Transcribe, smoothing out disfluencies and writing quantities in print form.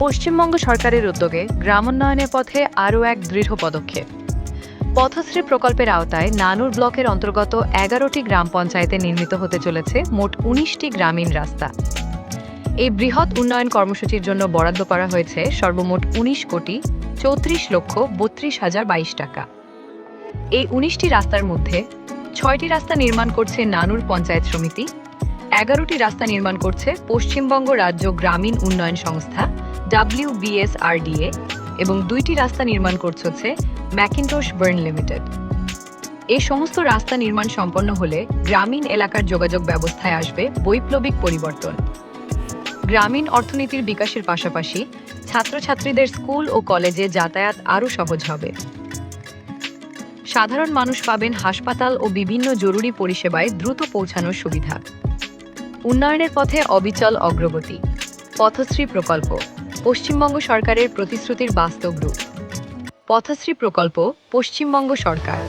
পশ্চিমবঙ্গ সরকারের উদ্যোগে গ্রামোন্নয়নের পথে আরও এক দৃঢ় পদক্ষেপ। পথশ্রী প্রকল্পের আওতায় নানুর ব্লকের অন্তর্গত ১১টি গ্রাম পঞ্চায়েতে নির্মিত হতে চলেছে মোট ১৯টি গ্রামীণ রাস্তা। এই বৃহৎ উন্নয়ন কর্মসূচির জন্য বরাদ্দ করা হয়েছে সর্বমোট ১৯,৩৪,৩২ টাকা। এই ১৯টি রাস্তার মধ্যে ৬টি রাস্তা নির্মাণ করছে নানুর পঞ্চায়েত সমিতি, ১১টি রাস্তা নির্মাণ করছে পশ্চিমবঙ্গ রাজ্য গ্রামীণ উন্নয়ন সংস্থা WBSRDA এবং ২টি রাস্তা নির্মাণ করছে ম্যাকিনটশ বার্ন লিমিটেড। এই সমস্ত রাস্তা নির্মাণ সম্পন্ন হলে গ্রামীণ এলাকার যোগাযোগ ব্যবস্থায় আসবে বৈপ্লবিক পরিবর্তন। গ্রামীণ অর্থনীতির বিকাশের পাশাপাশি ছাত্রছাত্রীদের স্কুল ও কলেজে যাতায়াত আরও সহজ হবে। সাধারণ মানুষ পাবেন হাসপাতাল ও বিভিন্ন জরুরি পরিষেবায় দ্রুত পৌঁছানোর সুবিধা। উন্নয়নের পথে অবিচল অগ্রগতি। পথশ্রী প্রকল্প পশ্চিমবঙ্গ সরকারের প্রতিশ্রুতির বাস্তব রূপ। পথশ্রী প্রকল্প পশ্চিমবঙ্গ সরকার